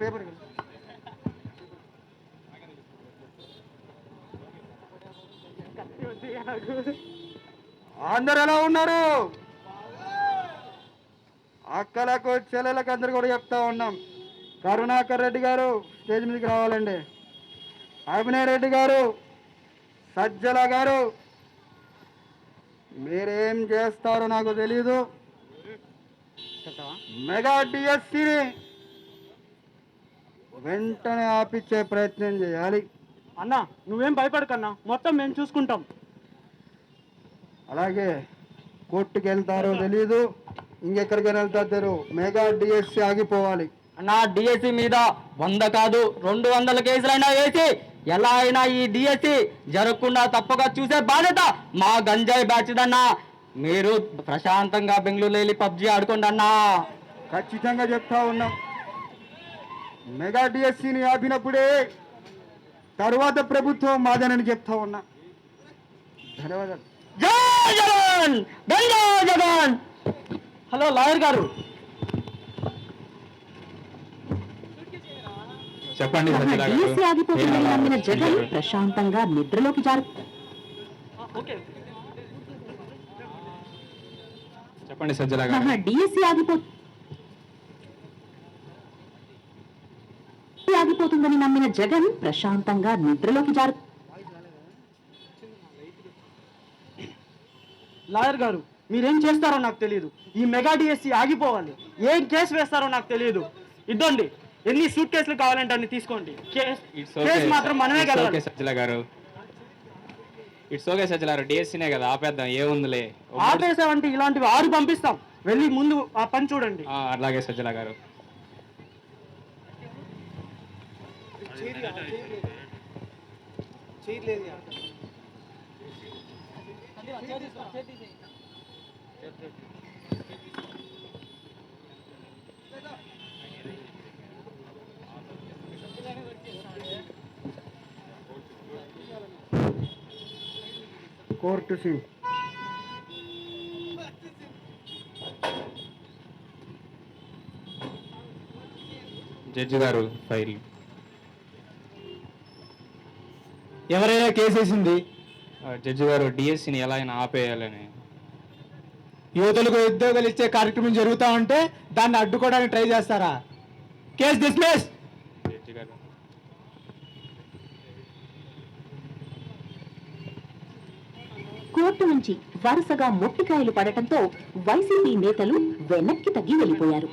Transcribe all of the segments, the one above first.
Paper అందరు ఎలా ఉన్నారు? అక్కలకు చెల్లెలకు అందరు కూడా చెప్తా ఉన్నాం. కరుణాకర్ రెడ్డి గారు స్టేజ్ మీదకి రావాలండి. అభినయ్ రెడ్డి గారు, సజ్జల గారు, మీరేం చేస్తారో నాకు తెలీదు. మెగా డిఎస్సిని వెంటనే ఆపిచ్చే ప్రయత్నం చేయాలి. అన్నా నువ్వేం భయపడకన్నా, మొత్తం మేము చూసుకుంటాం. అలాగే కోర్టుకి వెళ్తారో తెలీదు, ఇంకెక్కడికైనా వెళ్తారు. మెగా డిఎస్సి ఆగిపోవాలి. అన్నా డిఎస్సి మీద 100 కాదు 200 కేసులైనా వేసి ఎలా అయినా ఈ డిఎస్సి జరగకుండా తప్పగా చూసే బాధ్యత మా గంజాయి బ్యాచ్ అన్నా. మీరు ప్రశాంతంగా బెంగళూరులో వెళ్ళి పబ్జి ఆడుకోండి అన్నా. ఖచ్చితంగా చెప్తా ఉన్నాం. మెగా డిఎస్సిని ఆపినప్పుడే తరువాత ప్రభుత్వం మాదనని చెప్తా ఉన్నా. ధన్యవాదాలు. జై జగన్, గంజా జగన్. హలో లాయర్ గారు, చెప్పండి. డిఎస్సి ఆగిపోతుందని నమ్మిన జగన్ ప్రశాంతంగా నిద్రలోకి చెప్పండి సజ్జల గారు. డిఎస్సి ఆగిపోతుందని నమ్మిన జగన్ ప్రశాంతంగా నిద్రలోకి లాయర్ గారు మీరేం చేస్తారో నాకు తెలియదు. ఈ మెగా డిఎస్సి ఆగిపోవాలి. ఏం కేసు వేస్తారో నాకు తెలియదు. ఇద్దండి, ఎన్ని సూట్ కేసులు కావాలంటే అన్ని తీసుకోండి. కేసు మాత్రం మనమే గెలవాలి. సజ్జల గారు ఇట్స్ ఓకే సజ్జల గారు, డిఎస్సీనే కదా ఆపేద్దాం, ఏముందిలే. ఆపేసామంటే ఇలాంటివి 6 పంపిస్తాం. వెళ్ళి ముందు ఆ పని చూడండి. అలాగే సజ్జల గారు. కోర్టు సి జడ్జి గారు ఫైల్. ఎవరైనా కేసేసింది జడ్జి గారు డిఎస్సిని ఎలా అయినా ఆపేయాలని. యువతులకు ఉద్యోగాలు ఇచ్చే కార్యక్రమం జరుగుతూ ఉంటే దాన్ని అడ్డుకోవడానికి ట్రై చేస్తారా? Case dismiss. జడ్జి గారు కోర్టు నుంచి వరుసగా మొట్టికాయలు పడటంతో వైసీపీ నేతలు వెనక్కి తగ్గి వెళ్లిపోయారు.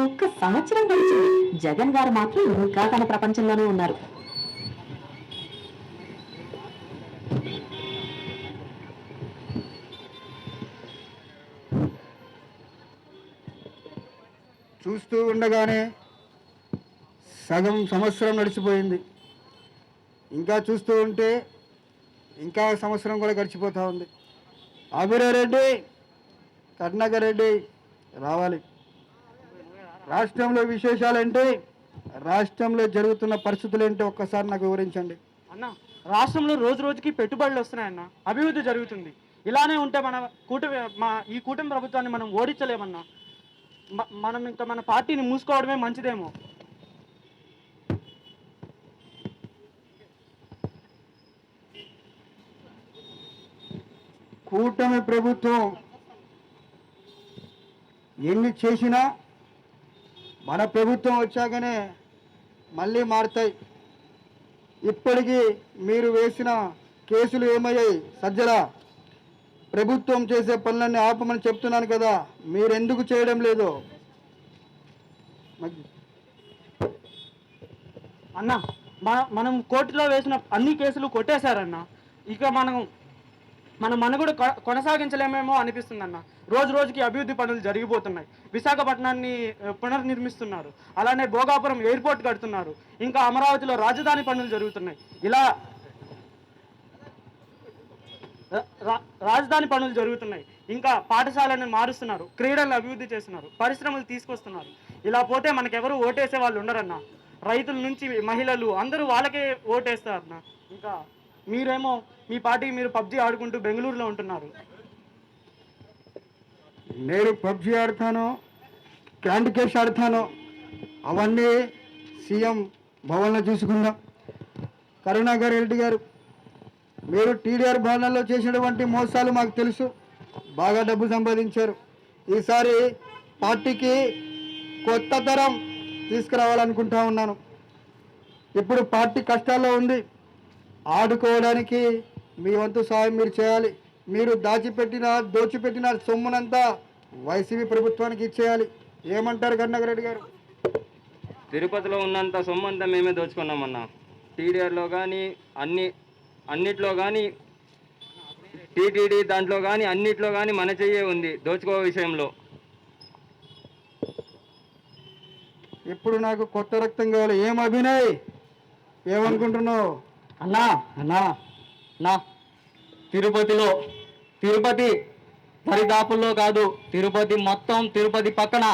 ఒక్క సంవత్సరం గడిచింది. జగన్ గారు మాత్రం ఇంకా తన ప్రపంచంలోనే ఉన్నారు. చూస్తూ ఉండగానే సగం సంవత్సరం నడిచిపోయింది. ఇంకా చూస్తూ ఉంటే ఇంకా సంవత్సరం కూడా గడిచిపోతూ ఉంది. అభినయ్ రెడ్డి, కరుణాకర్ రెడ్డి రావాలి. రాష్ట్రంలో విశేషాలేంటి, రాష్ట్రంలో జరుగుతున్న పరిస్థితులు ఏంటో ఒక్కసారి నాకు వివరించండి. అన్న, రాష్ట్రంలో రోజు రోజుకి పెట్టుబడులు వస్తున్నాయన్న, అభివృద్ధి జరుగుతుంది. ఇలానే ఉంటే ఈ కూటమి ప్రభుత్వాన్ని మనం ఓడించలేమన్నా. మనం ఇంకా మన పార్టీని మూసుకోవడమే మంచిదేమో. కూటమి ప్రభుత్వం ఎన్ని చేసినా మన ప్రభుత్వం వచ్చాకనే మళ్ళీ మారుతాయి. ఇప్పటికీ మీరు వేసిన కేసులు ఏమయ్యాయి? సజ్జల, ప్రభుత్వం చేసే పనులన్నీ ఆపమని చెప్తున్నాను కదా, మీరెందుకు చేయడం లేదు? అన్న మనం కోర్టులో వేసిన అన్ని కేసులు కొట్టేశారన్న. ఇక మన మనుగడ కొనసాగించలేమేమో అనిపిస్తుంది అన్న. రోజు రోజుకి అభివృద్ధి పనులు జరిగిపోతున్నాయి. విశాఖపట్నాన్ని పునర్నిర్మిస్తున్నారు, అలానే భోగాపురం ఎయిర్పోర్ట్ కడుతున్నారు, ఇంకా అమరావతిలో రాజధాని పనులు జరుగుతున్నాయి. ఇలా రాజధాని పనులు జరుగుతున్నాయి. ఇంకా పాఠశాలను మారుస్తున్నారు, క్రీడలను అభివృద్ధి చేస్తున్నారు, పరిశ్రమలు తీసుకొస్తున్నారు. ఇలా పోతే మనకెవరు ఓటేసే వాళ్ళు ఉండరన్న. రైతుల నుంచి మహిళలు అందరూ వాళ్ళకే ఓటేస్తారన్న. ఇంకా మీరేమో మీ పార్టీకి మీరు పబ్జీ ఆడుకుంటూ బెంగళూరులో ఉంటున్నారు. నేను పబ్జీ ఆడతాను, క్యాండీ క్రష్ ఆడతాను, అవన్నీ సీఎం భవన్లో చూసుకుందాం. కరుణాకర్ రెడ్డి గారు, మీరు టీడీఆర్ భవనంలో చేసినటువంటి మోసాలు మాకు తెలుసు. బాగా డబ్బు సంపాదించారు. ఈసారి పార్టీకి కొత్త తరం తీసుకురావాలనుకుంటా ఉన్నాను. ఇప్పుడు పార్టీ కష్టాల్లో ఉంది. ఆడుకోవడానికి మీ వంతు సాయం మీరు చేయాలి. మీరు దోచిపెట్టిన సొమ్మునంతా వైసీపీ ప్రభుత్వానికి ఇచ్చేయాలి. ఏమంటారు కరుణాకర్ రెడ్డి గారు? తిరుపతిలో ఉన్నంత సొమ్ము అంతా మేమే దోచుకున్నామన్నా. టీడీఆర్లో కానీ అన్నిట్లో కానీ, టీటీడీ దాంట్లో కానీ అన్నిట్లో కానీ మన చెయ్యే ఉంది దోచుకో విషయంలో. ఇప్పుడు నాకు కొత్త రక్తం కావాలి. ఏం అభినయ్, ఏమనుకుంటున్నావు? అన్నా తిరుపతి దరిదాపుల్లో కాదు, తిరుపతి మొత్తం, తిరుపతి పక్కన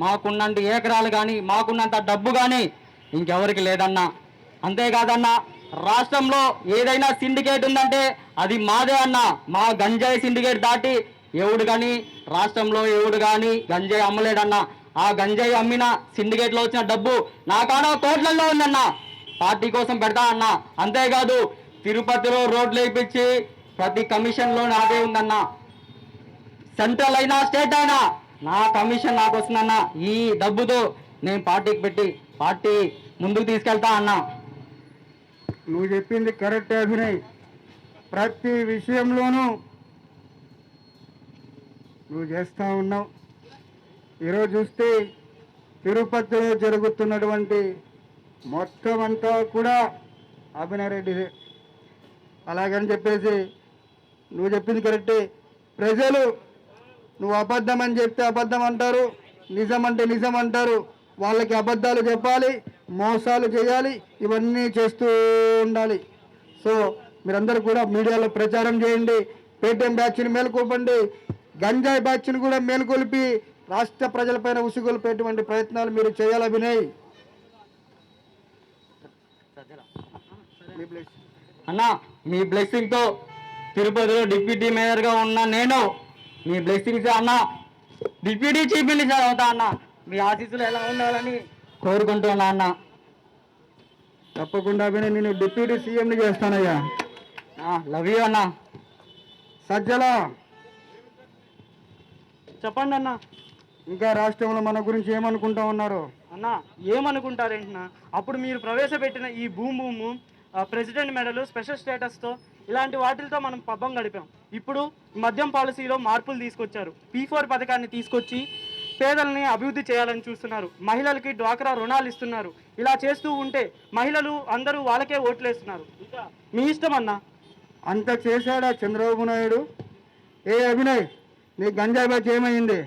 మాకున్నంత ఏకరాలు కానీ, మాకున్నంత డబ్బు కానీ ఇంకెవరికి లేదన్నా. అంతేకాదన్నా, రాష్ట్రంలో ఏదైనా సిండికేట్ ఉందంటే అది మాదే అన్న. మా గంజాయి సిండికేట్ దాటి రాష్ట్రంలో ఎవడు కానీ గంజాయి అమ్మలేడన్నా. ఆ గంజాయి అమ్మిన సిండికేట్లో వచ్చిన డబ్బు నా కాడ కోట్లల్లో ఉందన్న. పార్టీ కోసం పెడతా అన్న. అంతేకాదు, తిరుపతిలో రోడ్లు వేయించి ప్రతి కమిషన్లో నాదే ఉందన్న. సెంట్రల్ అయినా స్టేట్ అయినా నా కమిషన్ నాకు వస్తుందన్న. ఈ డబ్బుతో నేను పార్టీకి పెట్టి పార్టీ ముందుకు తీసుకెళ్తా అన్నా. నువ్వు చెప్పింది కరెక్టే అభినయ్. ప్రతి విషయంలోనూ నువ్వు చేస్తూ ఉన్నావు. ఈరోజు చూస్తే తిరుపతిలో జరుగుతున్నటువంటి మొత్తం అంతా కూడా అభినయ్ రెడ్డిదే. అలాగని చెప్పేసి నువ్వు చెప్పింది కరెక్టే. ప్రజలు నువ్వు అబద్ధం అని చెప్తే అబద్ధం అంటారు, నిజం అంటే నిజం అంటారు. వాళ్ళకి అబద్ధాలు చెప్పాలి, మోసాలు చేయాలి, ఇవన్నీ చేస్తూ ఉండాలి. సో మీరందరూ కూడా మీడియాలో ప్రచారం చేయండి. పేటీఎం బ్యాచ్ని మేలుకొల్పండి, గంజాయి బ్యాచ్ని కూడా మేలుకొల్పి రాష్ట్ర ప్రజలపైన ఉసుగొల్పేటువంటి ప్రయత్నాలు మీరు చేయాలి అభినయ్. అన్నా, మీ బ్లెస్సింగ్తో తిరుపతిలో డిప్యూటీ మేయర్గా ఉన్న నేను, మీ బ్లెస్సింగ్స్ అన్నా డిప్యూటీ చీఫ్ మినిస్టర్ అవుతా అన్న. మీ ఆశీస్సులు ఎలా ఉండాలని కోరుకుంటున్నా అన్న. తప్పకుండా అభినయ్, నేను డిప్యూటీ సీఎంని చేస్తానయ్యా. లవ్ యూ అన్న. సజ్జల, చెప్పండి అన్న. ఇంకా రాష్ట్రంలో మన గురించి ఏమనుకుంటా ఉన్నారు? అన్న ఏమనుకుంటారేంటన్నా, అప్పుడు మీరు ప్రవేశపెట్టిన ఈ భూము ప్రెసిడెంట్ మెడలు, స్పెషల్ స్టేటస్తో ఇలాంటి వాటితో మనం పబ్బం గడిపాం. ఇప్పుడు మద్యం పాలసీలో మార్పులు తీసుకొచ్చారు. P4 పథకాన్ని తీసుకొచ్చి పేదల్ని అభివృద్ధి చేయాలని చూస్తున్నారు. మహిళలకి డ్వాక్రా రుణాలు ఇస్తున్నారు. ఇలా చేస్తూ ఉంటే మహిళలు అందరూ వాళ్ళకే ఓట్లు వేస్తున్నారు. ఇంకా మీ ఇష్టం అన్న. అంత చేశాడా చంద్రబాబు నాయుడు? ఏ అభినయ్, నీ గంజాయి బ్యాచ్ ఏమైంది?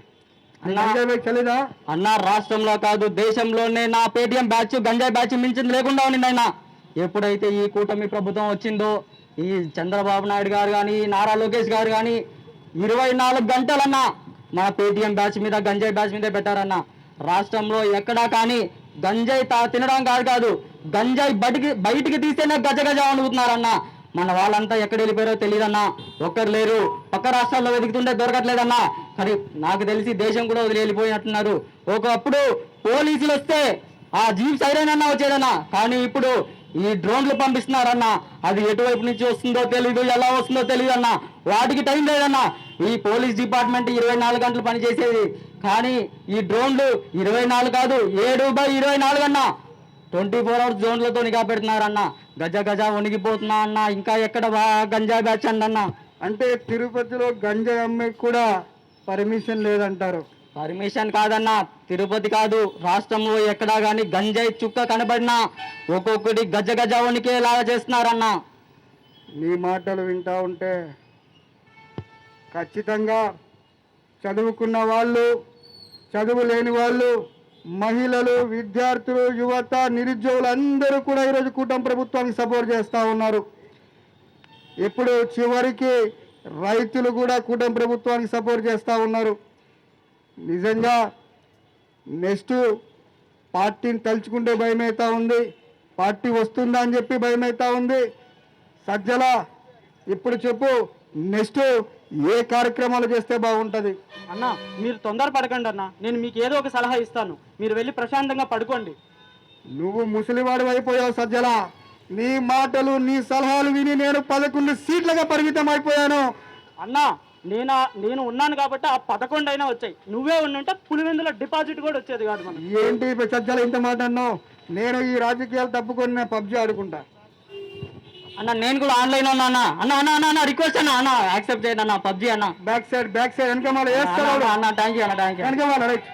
గంజాయి బ్యాచ్ చలిదా అన్న? రాష్ట్రంలో కాదు, దేశంలోనే నా పేటీఎం బ్యాచ్, గంజాయి బ్యాచ్ మించింది లేకుండా ఉండింది ఆయన. ఎప్పుడైతే ఈ కూటమి ప్రభుత్వం వచ్చిందో, ఈ చంద్రబాబు నాయుడు గారు కానీ, నారా లోకేష్ గారు కానీ 24 గంటలన్నా మన పేటీఎం బ్యాచ్ మీద, గంజాయి బ్యాచ్ మీద పెట్టారన్న. రాష్ట్రంలో ఎక్కడా కానీ గంజాయి తినడం కాదు, గంజాయి బయటికి తీస్తేనే గజగజ అనుకుంటున్నారన్న. మన వాళ్ళంతా ఎక్కడ వెళ్ళిపోయారో తెలియదన్నా. ఒక్కరు లేరు. పక్క రాష్ట్రాల్లో వెతుకుతుంటే దొరకట్లేదన్నా. కానీ నాకు తెలిసి దేశం కూడా వదిలి వెళ్ళిపోయినట్టున్నారు. ఒకప్పుడు పోలీసులు వస్తే ఆ జీప్ సైరన్ అన్నా వచ్చేదన్నా. కానీ ఇప్పుడు ఈ డ్రోన్లు పంపిస్తున్నారన్నా. అది ఎటువైపు నుంచి వస్తుందో తెలీదు, ఎలా వస్తుందో తెలియదు అన్న. వాటికి టైం లేదన్నా. ఈ పోలీస్ డిపార్ట్మెంట్ 24 గంటలు పనిచేసేది, కానీ ఈ డ్రోన్లు 24 కాదు, 7/24 అన్నా 24 అవర్స్ జోన్లతో నిఘా పెడుతున్నారన్న. గజ వణిగిపోతున్నా అన్న. ఇంకా ఎక్కడ గంజాయి బ్యాచ్ అన్న. అంటే తిరుపతిలో గంజాయి అమ్మే కూడా పర్మిషన్ లేదంటారు. పర్మిషన్ కాదన్నా, తిరుపతి కాదు రాష్ట్రంలో ఎక్కడా కానీ గంజాయి చుక్క కనబడినా ఒక్కొక్కటి గజ గజ వణికేలాగా చేస్తున్నారన్నా. నీ మాటలు వింటా ఉంటే ఖచ్చితంగా చదువుకున్న వాళ్ళు, చదువు లేని వాళ్ళు, మహిళలు, విద్యార్థులు, యువత, నిరుద్యోగులు అందరూ కూడా ఈరోజు కూటమి ప్రభుత్వానికి సపోర్ట్ చేస్తూ ఉన్నారు. ఇప్పుడు చివరికి రైతులు కూడా కూటమి ప్రభుత్వానికి సపోర్ట్ చేస్తూ ఉన్నారు. నిజంగా నెక్స్ట్ పార్టీని తలుచుకుంటే భయమవుతా ఉంది, పార్టీ వస్తుందా అని చెప్పి భయమవుతా ఉంది. సజ్జల ఇప్పుడు చెప్పు, నెక్స్ట్ ఏ కార్యక్రమాలు చేస్తే బాగుంటుంది? అన్న మీరు తొందరపడకండి అన్న, నేను మీకు ఏదో ఒక సలహా ఇస్తాను, మీరు వెళ్ళి ప్రశాంతంగా పడుకోండి. నువ్వు ముసలివాడు అయిపోయావు సజ్జల. నీ మాటలు, నీ సలహాలు విని నేను 11 సీట్లుగా పరిమితం అయిపోయాను. అన్న నేను ఉన్నాను కాబట్టి ఆ 11 అయినా వచ్చాయి. నువ్వే ఉండుంటే పులివెందుల డిపాజిట్ కూడా వచ్చేది కాదు మనం. ఏంటి ఇప్పుడు సజ్జల ఇంత మాట అన్నావు? నేను ఈ రాజకీయాలు తప్పుకొని నేను పబ్జీ ఆడుకుంటా. అన్న నేను కూడా ఆన్లైన్ ఉన్నా అన్న. అన్న అన్న అన్న అన్న రిక్వెస్ట్ అన్న, అన్న యాక్సెప్ట్ చేయండి అన్న, పబ్జీ అన్న. బ్యాక్ సైడ్ వెనకమాల వేస్తాడు అన్న థ్యాంక్ యూ అన్న, థ్యాంక్ యూ. వెనకమాల రైట్.